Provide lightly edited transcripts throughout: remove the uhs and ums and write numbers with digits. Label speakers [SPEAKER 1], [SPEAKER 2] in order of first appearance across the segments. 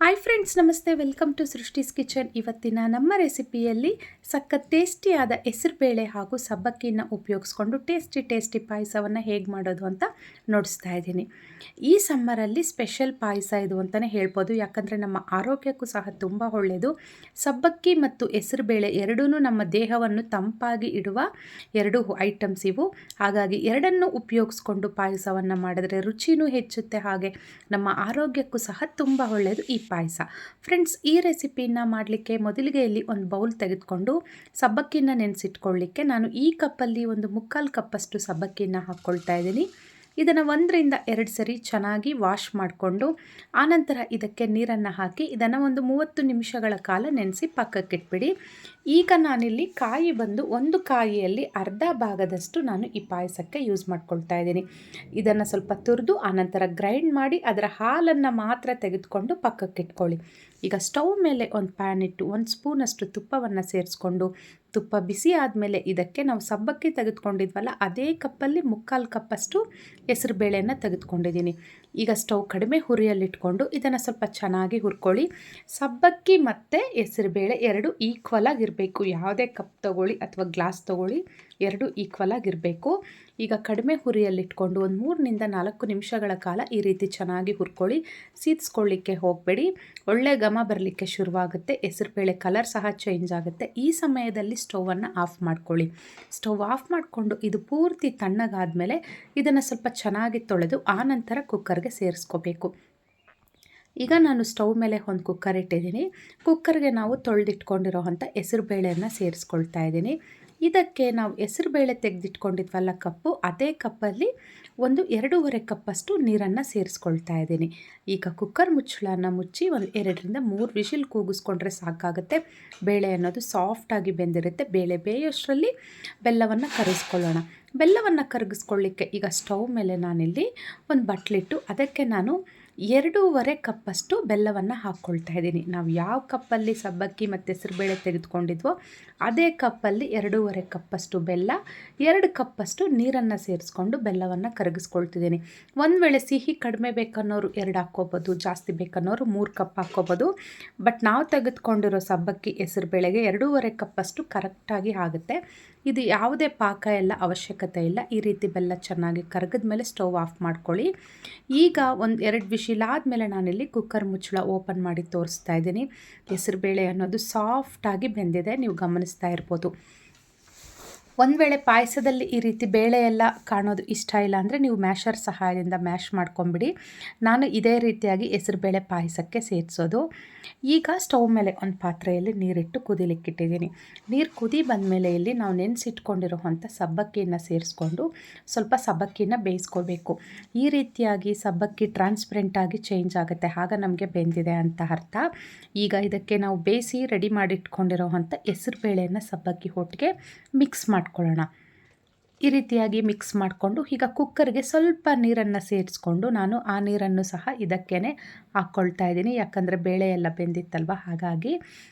[SPEAKER 1] Hi friends, ನಮಸ್ತೆ. Welcome to Srishti's kitchen. ಇವತ್ತಿನ ನಮ್ಮ ರೆಸಿಪಿಯಲ್ಲಿ ಸಖತ್ ಟೇಸ್ಟಿಯಾದ ಹೆಸರುಬೇಳೆ ಹಾಗೂ ಸಬ್ಬಕ್ಕಿನ ಉಪಯೋಗಿಸ್ಕೊಂಡು ಟೇಸ್ಟಿ ಪಾಯಸವನ್ನು ಹೇಗೆ ಮಾಡೋದು ಅಂತ ನೋಡಿಸ್ತಾ ಇದ್ದೀನಿ. ಈ ಸಮ್ಮರಲ್ಲಿ ಸ್ಪೆಷಲ್ ಪಾಯಸ ಇದು ಅಂತಲೇ ಹೇಳ್ಬೋದು. ಯಾಕಂದರೆ ನಮ್ಮ ಆರೋಗ್ಯಕ್ಕೂ ಸಹ ತುಂಬ ಒಳ್ಳೆಯದು. ಸಬ್ಬಕ್ಕಿ ಮತ್ತು ಹೆಸರುಬೇಳೆ ಎರಡೂ ನಮ್ಮ ದೇಹವನ್ನು ತಂಪಾಗಿ ಇಡುವ ಎರಡು ಐಟಮ್ಸ್ ಇವು. ಹಾಗಾಗಿ ಎರಡನ್ನೂ ಉಪಯೋಗಿಸ್ಕೊಂಡು ಪಾಯಸವನ್ನು ಮಾಡಿದ್ರೆ ರುಚಿನೂ ಹೆಚ್ಚುತ್ತೆ, ಹಾಗೆ ನಮ್ಮ ಆರೋಗ್ಯಕ್ಕೂ ಸಹ ತುಂಬ ಒಳ್ಳೆಯದು ಈ ಪಾಯಸ. ಫ್ರೆಂಡ್ಸ್, ಈ ರೆಸಿಪಿನ ಮಾಡಲಿಕ್ಕೆ ಮೊದಲಿಗೆ ಇಲ್ಲಿ ಒಂದು ಬೌಲ್ ತೆಗೆದುಕೊಂಡು ಸಬ್ಬಕ್ಕಿನ ನೆನೆಸಿಟ್ಕೊಳ್ಳಿಕ್ಕೆ ನಾನು ಈ ಕಪ್ಪಲ್ಲಿ ಒಂದು 3/4 ಕಪ್ಪಷ್ಟು ಸಬ್ಬಕ್ಕಿನ ಹಾಕ್ಕೊಳ್ತಾ ಇದ್ದೀನಿ. ಇದನ್ನು 1-2 ಸರಿ ಚೆನ್ನಾಗಿ ವಾಶ್ ಮಾಡಿಕೊಂಡು ಆನಂತರ ಇದಕ್ಕೆ ನೀರನ್ನು ಹಾಕಿ ಇದನ್ನು ಒಂದು 30 ನಿಮಿಷಗಳ ಕಾಲ ನೆನೆಸಿ ಪಕ್ಕಕ್ಕಿಟ್ಬಿಡಿ. ಈಗ ನಾನಿಲ್ಲಿ ಕಾಯಿ ಬಂದು ಒಂದು ಕಾಯಿಯಲ್ಲಿ ಅರ್ಧ ಭಾಗದಷ್ಟು ನಾನು ಈ ಪಾಯಸಕ್ಕೆ ಯೂಸ್ ಮಾಡ್ಕೊಳ್ತಾ ಇದ್ದೀನಿ. ಇದನ್ನು ಸ್ವಲ್ಪ ತುರಿದು ಆನಂತರ ಗ್ರೈಂಡ್ ಮಾಡಿ ಅದರ ಹಾಲನ್ನು ಮಾತ್ರ ತೆಗೆದುಕೊಂಡು ಪಕ್ಕಕ್ಕಿಟ್ಕೊಳ್ಳಿ. ಈಗ ಸ್ಟವ್ ಮೇಲೆ ಒಂದು ಪ್ಯಾನ್ ಇಟ್ಟು 1 ಸ್ಪೂನಷ್ಟು ತುಪ್ಪವನ್ನು ಸೇರಿಸ್ಕೊಂಡು ತುಪ್ಪ ಬಿಸಿ ಆದಮೇಲೆ ಇದಕ್ಕೆ ನಾವು ಸಬ್ಬಕ್ಕಿ ತೆಗೆದುಕೊಂಡಿದ್ವಲ್ಲ ಅದೇ ಕಪ್ಪಲ್ಲಿ 3/4 ಕಪ್ಪಷ್ಟು ಹೆಸರುಬೇಳೆಯನ್ನು ತೆಗೆದುಕೊಂಡಿದ್ದೀನಿ. ಈಗ ಸ್ಟವ್ ಕಡಿಮೆ ಹುರಿಯಲ್ಲಿಟ್ಕೊಂಡು ಇದನ್ನು ಸ್ವಲ್ಪ ಚೆನ್ನಾಗಿ ಹುರ್ಕೊಳ್ಳಿ. ಸಬ್ಬಕ್ಕಿ ಮತ್ತು ಹೆಸರುಬೇಳೆ ಎರಡು ಈಕ್ವಲ್ ಆಗಿರಬೇಕು. ಯಾವುದೇ ಕಪ್ ತೊಗೊಳ್ಳಿ ಅಥವಾ ಗ್ಲಾಸ್ ತೊಗೊಳ್ಳಿ, ಎರಡು ಈಕ್ವಲ್ ಆಗಿರಬೇಕು. ಈಗ ಕಡಿಮೆ ಹುರಿಯಲ್ಲಿಟ್ಕೊಂಡು ಒಂದು 3-4 ನಿಮಿಷಗಳ ಕಾಲ ಈ ರೀತಿ ಚೆನ್ನಾಗಿ ಹುರ್ಕೊಳ್ಳಿ. ಸೀದಿಸ್ಕೊಳ್ಳಿಕ್ಕೆ ಹೋಗಬೇಡಿ, ಒಳ್ಳೆ ಘಮ ಬರಲಿಕ್ಕೆ ಶುರುವಾಗುತ್ತೆ. ಹೆಸರುಬೇಳೆ ಕಲರ್ ಸಹ ಚೇಂಜ್ ಆಗುತ್ತೆ. ಈ ಸಮಯದಲ್ಲಿ ಸ್ಟವನ್ನು ಆಫ್ ಮಾಡ್ಕೊಳ್ಳಿ. ಸ್ಟವ್ ಆಫ್ ಮಾಡಿಕೊಂಡು ಇದು ಪೂರ್ತಿ ತಣ್ಣಗಾದಮೇಲೆ ಇದನ್ನು ಸ್ವಲ್ಪ ಚೆನ್ನಾಗಿ ತೊಳೆದು ಆನಂತರ ಕುಕ್ಕರ್ಗೆ ಸೇರಿಸ್ಕೋಬೇಕು. ಈಗ ನಾನು ಸ್ಟವ್ ಮೇಲೆ ಒಂದು ಕುಕ್ಕರ್ ಇಟ್ಟಿದ್ದೀನಿ. ಕುಕ್ಕರ್ಗೆ ನಾವು ತೊಳೆದಿಟ್ಕೊಂಡಿರೋವಂಥ ಹೆಸರುಬೇಳೆಯನ್ನು ಸೇರಿಸ್ಕೊಳ್ತಾ ಇದ್ದೀನಿ. ಇದಕ್ಕೆ ನಾವು ಹೆಸರುಬೇಳೆ ತೆಗೆದಿಟ್ಕೊಂಡಿದ್ವಲ್ಲ ಕಪ್ಪು, ಅದೇ ಕಪ್ಪಲ್ಲಿ ಒಂದು 2.5 ಕಪ್ಪಷ್ಟು ನೀರನ್ನು ಸೇರಿಸ್ಕೊಳ್ತಾ ಇದ್ದೀನಿ. ಈಗ ಕುಕ್ಕರ್ ಮುಚ್ಚಳನ ಮುಚ್ಚಿ ಒಂದು 2-3 ವಿಷಿಲ್ ಕೂಗಿಸ್ಕೊಂಡ್ರೆ ಸಾಕಾಗುತ್ತೆ. ಬೇಳೆ ಅನ್ನೋದು ಸಾಫ್ಟಾಗಿ ಬೆಂದಿರುತ್ತೆ. ಬೇಳೆ ಬೇಯೋಷ್ಟರಲ್ಲಿ ಬೆಲ್ಲವನ್ನು ಕರಗಿಸ್ಕೊಳ್ಳೋಣ. ಬೆಲ್ಲವನ್ನು ಕರಗಿಸ್ಕೊಳ್ಳಿಕ್ಕೆ ಈಗ ಸ್ಟವ್ ಮೇಲೆ ನಾನಿಲ್ಲಿ ಒಂದು ಬಟ್ಲಿಟ್ಟು ಅದಕ್ಕೆ ನಾನು 2.5 ಕಪ್ಪಷ್ಟು ಬೆಲ್ಲವನ್ನು ಹಾಕ್ಕೊಳ್ತಾ ಇದ್ದೀನಿ. ನಾವು ಯಾವ ಕಪ್ಪಲ್ಲಿ ಸಬ್ಬಕ್ಕಿ ಮತ್ತು ಹೆಸರುಬೇಳೆ ತೆಗೆದುಕೊಂಡಿದ್ವೋ ಅದೇ ಕಪ್ಪಲ್ಲಿ 2.5 ಕಪ್ಪಷ್ಟು ಬೆಲ್ಲ, 2 ಕಪ್ಪಷ್ಟು ನೀರನ್ನು ಸೇರಿಸ್ಕೊಂಡು ಬೆಲ್ಲವನ್ನು ಕರಗಿಸ್ಕೊಳ್ತಿದ್ದೀನಿ. ಒಂದು ವೇಳೆ ಸಿಹಿ ಕಡಿಮೆ ಬೇಕನ್ನೋರು 2 ಹಾಕ್ಕೋಬೋದು, ಜಾಸ್ತಿ ಬೇಕನ್ನೋರು 3 ಕಪ್ ಹಾಕ್ಕೋಬೋದು. ಬಟ್ ನಾವು ತೆಗೆದುಕೊಂಡಿರೋ ಸಬ್ಬಕ್ಕಿ ಹೆಸರುಬೇಳೆಗೆ 2.5 ಕಪ್ಪಷ್ಟು ಕರೆಕ್ಟಾಗಿ ಆಗುತ್ತೆ. ಇದು ಯಾವುದೇ ಪಾಕ ಎಲ್ಲ ಅವಶ್ಯಕತೆ ಇಲ್ಲ. ಈ ರೀತಿ ಬೆಲ್ಲ ಚೆನ್ನಾಗಿ ಕರಗಿದ ಮೇಲೆ ಸ್ಟವ್ ಆಫ್ ಮಾಡ್ಕೊಳ್ಳಿ. ಈಗ ಒಂದು 2 ವಿಷಿಲ್ ಆದಮೇಲೆ ನಾನಿಲ್ಲಿ ಕುಕ್ಕರ್ ಮುಚ್ಚಳ ಓಪನ್ ಮಾಡಿ ತೋರಿಸ್ತಾ ಇದ್ದೀನಿ. ಹೆಸರುಬೇಳೆ ಅನ್ನೋದು ಸಾಫ್ಟಾಗಿ ಬೆಂದಿದೆ, ನೀವು ಗಮನಿಸ್ತಾ ಇರ್ಬೋದು. ಒಂದು ವೇಳೆ ಪಾಯಸದಲ್ಲಿ ಈ ರೀತಿ ಬೇಳೆ ಎಲ್ಲ ಕಾಣೋದು ಇಷ್ಟ ಇಲ್ಲ ಅಂದರೆ ನೀವು ಮ್ಯಾಶರ್ ಸಹಾಯದಿಂದ ಮ್ಯಾಶ್ ಮಾಡ್ಕೊಂಬಿಡಿ. ನಾನು ಇದೇ ರೀತಿಯಾಗಿ ಹೆಸರುಬೇಳೆ ಪಾಯಸಕ್ಕೆ ಸೇರಿಸೋದು. ಈಗ ಸ್ಟವ್ ಮೇಲೆ ಒಂದು ಪಾತ್ರೆಯಲ್ಲಿ ನೀರಿಟ್ಟು ಕುದಿಲಿಕ್ಕಿಟ್ಟಿದ್ದೀನಿ. ನೀರು ಕುದಿ ಬಂದಮೇಲೆ ಇಲ್ಲಿ ನಾವು ನೆನೆಸಿಟ್ಕೊಂಡಿರೋವಂಥ ಸಬ್ಬಕ್ಕಿಯನ್ನು ಸೇರಿಸ್ಕೊಂಡು ಸ್ವಲ್ಪ ಸಬ್ಬಕ್ಕಿನ ಬೇಯಿಸ್ಕೋಬೇಕು. ಈ ರೀತಿಯಾಗಿ ಸಬ್ಬಕ್ಕಿ ಟ್ರಾನ್ಸ್ಪರೆಂಟಾಗಿ ಚೇಂಜ್ ಆಗುತ್ತೆ, ಆಗ ನಮಗೆ ಬೆಂದಿದೆ ಅಂತ ಅರ್ಥ. ಈಗ ಇದಕ್ಕೆ ನಾವು ಬೇಯಿಸಿ ರೆಡಿ ಮಾಡಿಟ್ಕೊಂಡಿರೋವಂಥ ಹೆಸರುಬೇಳೆಯನ್ನು ಸಬ್ಬಕ್ಕಿ ಒಟ್ಟಿಗೆ ಮಿಕ್ಸ್ ಮಾಡ್ಕೊಳ್ಳೋಣ. ಈ ರೀತಿಯಾಗಿ ಮಿಕ್ಸ್ ಮಾಡಿಕೊಂಡು ಈಗ ಕುಕ್ಕರ್ಗೆ ಸ್ವಲ್ಪ ನೀರನ್ನು ಸೇರಿಸ್ಕೊಂಡು ನಾನು ಆ ನೀರನ್ನು ಸಹ ಇದಕ್ಕೇ ಹಾಕ್ಕೊಳ್ತಾ ಇದ್ದೀನಿ. ಯಾಕಂದರೆ ಬೇಳೆ ಎಲ್ಲ ಬೆಂದಿತ್ತಲ್ವ, ಹಾಗಾಗಿ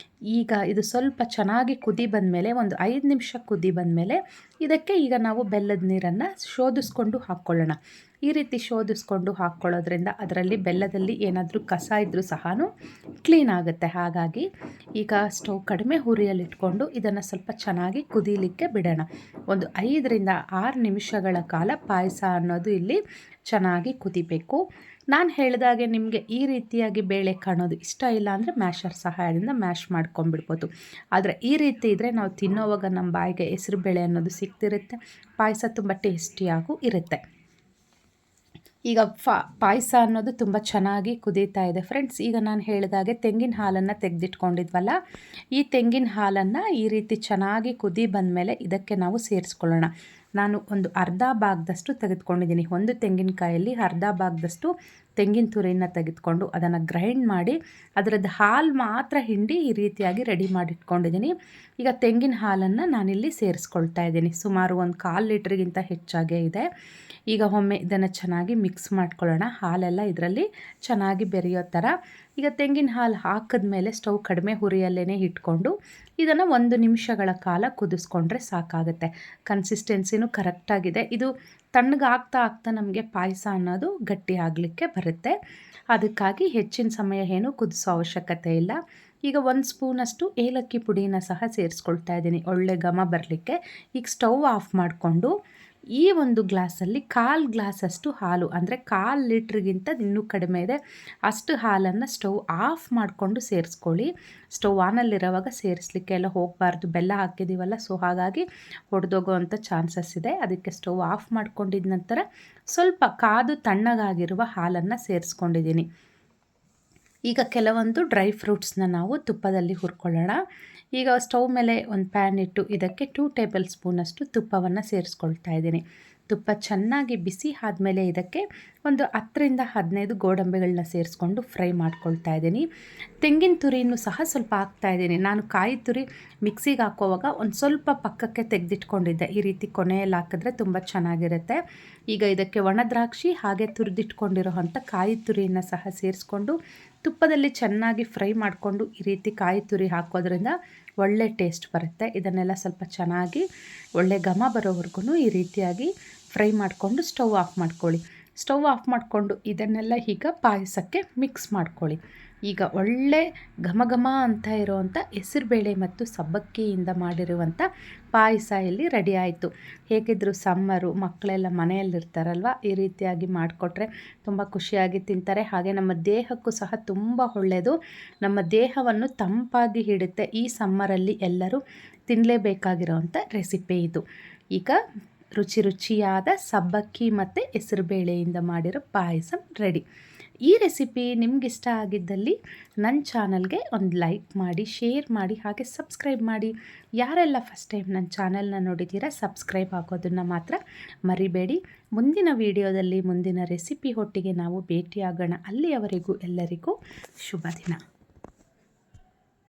[SPEAKER 1] ಈಗ ಇದು ಸ್ವಲ್ಪ ಚೆನ್ನಾಗಿ ಕುದಿ ಬಂದಮೇಲೆ ಒಂದು 5 ನಿಮಿಷ ಕುದಿ ಬಂದಮೇಲೆ ಇದಕ್ಕೆ ಈಗ ನಾವು ಬೆಲ್ಲದ ನೀರನ್ನು ಶೋಧಿಸ್ಕೊಂಡು ಹಾಕ್ಕೊಳ್ಳೋಣ. ಈ ರೀತಿ ಶೋಧಿಸ್ಕೊಂಡು ಹಾಕ್ಕೊಳ್ಳೋದ್ರಿಂದ ಅದರಲ್ಲಿ ಬೆಲ್ಲದಲ್ಲಿ ಏನಾದರೂ ಕಸ ಇದ್ದರೂ ಸಹ ಕ್ಲೀನ್ ಆಗುತ್ತೆ. ಹಾಗಾಗಿ ಈಗ ಸ್ಟವ್ ಕಡಿಮೆ ಹುರಿಯಲ್ಲಿಟ್ಕೊಂಡು ಇದನ್ನು ಸ್ವಲ್ಪ ಚೆನ್ನಾಗಿ ಕುದೀಲಿಕ್ಕೆ ಬಿಡೋಣ. ಒಂದು 5-6 ನಿಮಿಷಗಳ ಕಾಲ ಪಾಯಸ ಅನ್ನೋದು ಇಲ್ಲಿ ಚೆನ್ನಾಗಿ ಕುದಿಬೇಕು. ನಾನು ಹೇಳಿದಾಗೆ ನಿಮಗೆ ಈ ರೀತಿಯಾಗಿ ಬೇಳೆ ಕಾಣೋದು ಇಷ್ಟ ಇಲ್ಲ ಅಂದರೆ ಮ್ಯಾಶರ್ ಸಹಾಯದಿಂದ ಮ್ಯಾಶ್ ಮಾಡ್ಕೊಂಬಿಡ್ಬೋದು. ಆದರೆ ಈ ರೀತಿ ಇದ್ದರೆ ನಾವು ತಿನ್ನೋವಾಗ ನಮ್ಮ ಬಾಯಿಗೆ ಹೆಸರುಬೇಳೆ ಅನ್ನೋದು ಸಿಗ್ತಿರುತ್ತೆ. ಪಾಯಸ ತುಂಬ ಟೇಸ್ಟಿಯಾಗೂ ಇರುತ್ತೆ. ಈಗ ಪಾಯಸ ಅನ್ನೋದು ತುಂಬ ಚೆನ್ನಾಗಿ ಕುದೀತಾ ಇದೆ ಫ್ರೆಂಡ್ಸ್. ಈಗ ನಾನು ಹೇಳಿದಾಗೆ ತೆಂಗಿನ ಹಾಲನ್ನು ತೆಗೆದಿಟ್ಕೊಂಡಿದ್ವಲ್ಲ, ಈ ತೆಂಗಿನ ಹಾಲನ್ನು ಈ ರೀತಿ ಚೆನ್ನಾಗಿ ಕುದಿ ಬಂದಮೇಲೆ ಇದಕ್ಕೆ ನಾವು ಸೇರಿಸ್ಕೊಳ್ಳೋಣ. ನಾನು ಒಂದು ಅರ್ಧ ಭಾಗದಷ್ಟು ತೆಗೆದುಕೊಂಡಿದ್ದೀನಿ. ಒಂದು ತೆಂಗಿನಕಾಯಲ್ಲಿ ಅರ್ಧ ಭಾಗದಷ್ಟು ತೆಂಗಿನ ತುರಿನ ತೆಗೆದುಕೊಂಡು ಅದನ್ನು ಗ್ರೈಂಡ್ ಮಾಡಿ ಅದರದ್ದು ಹಾಲು ಮಾತ್ರ ಹಿಂಡಿ ಈ ರೀತಿಯಾಗಿ ರೆಡಿ ಮಾಡಿಟ್ಕೊಂಡಿದ್ದೀನಿ. ಈಗ ತೆಂಗಿನ ಹಾಲನ್ನು ನಾನಿಲ್ಲಿ ಸೇರಿಸ್ಕೊಳ್ತಾ ಇದ್ದೀನಿ. ಸುಮಾರು 1/4 ಲೀಟ್ರಿಗಿಂತ ಹೆಚ್ಚಾಗೇ ಇದೆ. ಈಗ ಒಮ್ಮೆ ಇದನ್ನು ಚೆನ್ನಾಗಿ ಮಿಕ್ಸ್ ಮಾಡ್ಕೊಳ್ಳೋಣ. ಹಾಲೆಲ್ಲ ಇದರಲ್ಲಿ ಚೆನ್ನಾಗಿ ಬೆರೆಯೋ ಥರ ಈಗ ತೆಂಗಿನ ಹಾಲು ಹಾಕಿದ್ಮೇಲೆ ಸ್ಟವ್ ಕಡಿಮೆ ಹುರಿಯಲ್ಲೇ ಇಟ್ಕೊಂಡು ಇದನ್ನು 1 ನಿಮಿಷಗಳ ಕಾಲ ಕುದಿಸ್ಕೊಂಡ್ರೆ ಸಾಕಾಗುತ್ತೆ. ಕನ್ಸಿಸ್ಟೆನ್ಸಿನೂ ಕರೆಕ್ಟಾಗಿದೆ. ಇದು ತಣ್ಣಗಾಗ್ತಾ ಆಗ್ತಾ ನಮಗೆ ಪಾಯಸ ಅನ್ನೋದು ಗಟ್ಟಿ ಆಗಲಿಕ್ಕೆ ಬರುತ್ತೆ. ಅದಕ್ಕಾಗಿ ಹೆಚ್ಚಿನ ಸಮಯ ಏನು ಕುದಿಸೋ ಅವಶ್ಯಕತೆ ಇಲ್ಲ. ಈಗ 1 ಸ್ಪೂನಷ್ಟು ಏಲಕ್ಕಿ ಪುಡಿನ ಸಹ ಸೇರಿಸ್ಕೊಳ್ತಾ ಇದ್ದೀನಿ ಒಳ್ಳೆ ಘಮ ಬರಲಿಕ್ಕೆ. ಈಗ ಸ್ಟವ್ ಆಫ್ ಮಾಡಿಕೊಂಡು ಈ ಒಂದು ಗ್ಲಾಸಲ್ಲಿ 1/4 ಗ್ಲಾಸಷ್ಟು ಹಾಲು, ಅಂದರೆ 1/4 ಲೀಟ್ರಿಗಿಂತ ಇನ್ನೂ ಕಡಿಮೆ ಇದೆ, ಅಷ್ಟು ಹಾಲನ್ನು ಸ್ಟವ್ ಆಫ್ ಮಾಡಿಕೊಂಡು ಸೇರಿಸ್ಕೊಳ್ಳಿ. ಸ್ಟವ್ ಆನಲ್ಲಿರೋವಾಗ ಸೇರಿಸ್ಲಿಕ್ಕೆ ಎಲ್ಲ ಹೋಗಬಾರ್ದು, ಬೆಲ್ಲ ಹಾಕಿದ್ದೀವಲ್ಲ, ಸೊ ಹಾಗಾಗಿ ಒಡೆದೋಗೋವಂಥ ಚಾನ್ಸಸ್ ಇದೆ. ಅದಕ್ಕೆ ಸ್ಟವ್ ಆಫ್ ಮಾಡ್ಕೊಂಡಿದ್ದ ನಂತರ ಸ್ವಲ್ಪ ಕಾದು ತಣ್ಣಗಾಗಿರುವ ಹಾಲನ್ನು ಸೇರಿಸ್ಕೊಂಡಿದ್ದೀನಿ. ಈಗ ಕೆಲವೊಂದು ಡ್ರೈ ಫ್ರೂಟ್ಸ್ನ ನಾವು ತುಪ್ಪದಲ್ಲಿ ಹುರ್ಕೊಳ್ಳೋಣ. ಈಗ ಸ್ಟವ್ ಮೇಲೆ ಒಂದು ಪ್ಯಾನ್ ಇಟ್ಟು ಇದಕ್ಕೆ 2 ಟೇಬಲ್ ಸ್ಪೂನಷ್ಟು ತುಪ್ಪವನ್ನು ಸೇರಿಸ್ಕೊಳ್ತಾ ಇದ್ದೀನಿ. ತುಪ್ಪ ಚೆನ್ನಾಗಿ ಬಿಸಿ ಆದಮೇಲೆ ಇದಕ್ಕೆ ಒಂದು 10ರಿಂದ 15 ಗೋಡಂಬಿಗಳನ್ನ ಸೇರಿಸ್ಕೊಂಡು ಫ್ರೈ ಮಾಡ್ಕೊಳ್ತಾ ಇದ್ದೀನಿ. ತೆಂಗಿನ ತುರಿನೂ ಸಹ ಸ್ವಲ್ಪ ಹಾಕ್ತಾಯಿದ್ದೀನಿ. ನಾನು ಕಾಯಿ ತುರಿ ಮಿಕ್ಸಿಗೆ ಹಾಕೋವಾಗ ಒಂದು ಸ್ವಲ್ಪ ಪಕ್ಕಕ್ಕೆ ತೆಗೆದಿಟ್ಕೊಂಡಿದ್ದೆ. ಈ ರೀತಿ ಕೊನೆಯಲ್ಲಿ ಹಾಕಿದ್ರೆ ತುಂಬ ಚೆನ್ನಾಗಿರುತ್ತೆ. ಈಗ ಇದಕ್ಕೆ ಒಣ ದ್ರಾಕ್ಷಿ ಹಾಗೆ ತುರಿದಿಟ್ಕೊಂಡಿರೋ ಅಂಥ ಕಾಯಿ ತುರಿಯನ್ನು ಸಹ ಸೇರಿಸ್ಕೊಂಡು ತುಪ್ಪದಲ್ಲಿ ಚೆನ್ನಾಗಿ ಫ್ರೈ ಮಾಡಿಕೊಂಡು ಈ ರೀತಿ ಕಾಯಿ ತುರಿ ಹಾಕೋದ್ರಿಂದ ಒಳ್ಳೆ ಟೇಸ್ಟ್ ಬರುತ್ತೆ. ಇದನ್ನೆಲ್ಲ ಸ್ವಲ್ಪ ಚೆನ್ನಾಗಿ ಒಳ್ಳೆ ಘಮ ಬರೋವರೆಗೂ ಈ ರೀತಿಯಾಗಿ ಫ್ರೈ ಮಾಡಿಕೊಂಡು ಸ್ಟವ್ ಆಫ್ ಮಾಡ್ಕೊಳ್ಳಿ. ಸ್ಟವ್ ಆಫ್ ಮಾಡಿಕೊಂಡು ಇದನ್ನೆಲ್ಲ ಈಗ ಪಾಯಸಕ್ಕೆ ಮಿಕ್ಸ್ ಮಾಡ್ಕೊಳ್ಳಿ. ಈಗ ಒಳ್ಳೆ ಘಮ ಘಮ ಅಂತ ಇರುವಂಥ ಹೆಸರುಬೇಳೆ ಮತ್ತು ಸಬ್ಬಕ್ಕಿಯಿಂದ ಮಾಡಿರುವಂಥ ಪಾಯಸ ಇಲ್ಲಿ ರೆಡಿ ಆಯಿತು. ಹೇಗಿದ್ದರೂ ಸಮ್ಮರು, ಮಕ್ಕಳೆಲ್ಲ ಮನೆಯಲ್ಲಿರ್ತಾರಲ್ವ, ಈ ರೀತಿಯಾಗಿ ಮಾಡಿಕೊಟ್ರೆ ತುಂಬ ಖುಷಿಯಾಗಿ ತಿಂತಾರೆ. ಹಾಗೆ ನಮ್ಮ ದೇಹಕ್ಕೂ ಸಹ ತುಂಬ ಒಳ್ಳೆಯದು, ನಮ್ಮ ದೇಹವನ್ನು ತಂಪಾಗಿ ಇಡುತ್ತೆ. ಈ ಸಮ್ಮರಲ್ಲಿ ಎಲ್ಲರೂ ತಿನ್ನಲೇಬೇಕಾಗಿರೋವಂಥ ರೆಸಿಪಿ ಇದು. ಈಗ ರುಚಿ ರುಚಿಯಾದ ಸಬ್ಬಕ್ಕಿ ಮತ್ತು ಹೆಸರುಬೇಳೆಯಿಂದ ಮಾಡಿರೋ ಪಾಯಸ ರೆಡಿ. ಈ ರೆಸಿಪಿ ನಿಮಗಿಷ್ಟ ಆಗಿದ್ದಲ್ಲಿ ನನ್ನ ಚಾನಲ್ಗೆ ಒಂದು ಲೈಕ್ ಮಾಡಿ, ಶೇರ್ ಮಾಡಿ, ಹಾಗೆ ಸಬ್ಸ್ಕ್ರೈಬ್ ಮಾಡಿ. ಯಾರೆಲ್ಲ ಫಸ್ಟ್ ಟೈಮ್ ನನ್ನ ಚಾನಲ್ನ ನೋಡಿದ್ದೀರಾ ಸಬ್ಸ್ಕ್ರೈಬ್ ಆಗೋದನ್ನು ಮಾತ್ರ ಮರಿಬೇಡಿ. ಮುಂದಿನ ವಿಡಿಯೋದಲ್ಲಿ ಮುಂದಿನ ರೆಸಿಪಿ ಒಟ್ಟಿಗೆ ನಾವು ಭೇಟಿಯಾಗೋಣ. ಅಲ್ಲಿಯವರೆಗೂ ಎಲ್ಲರಿಗೂ ಶುಭ ದಿನ.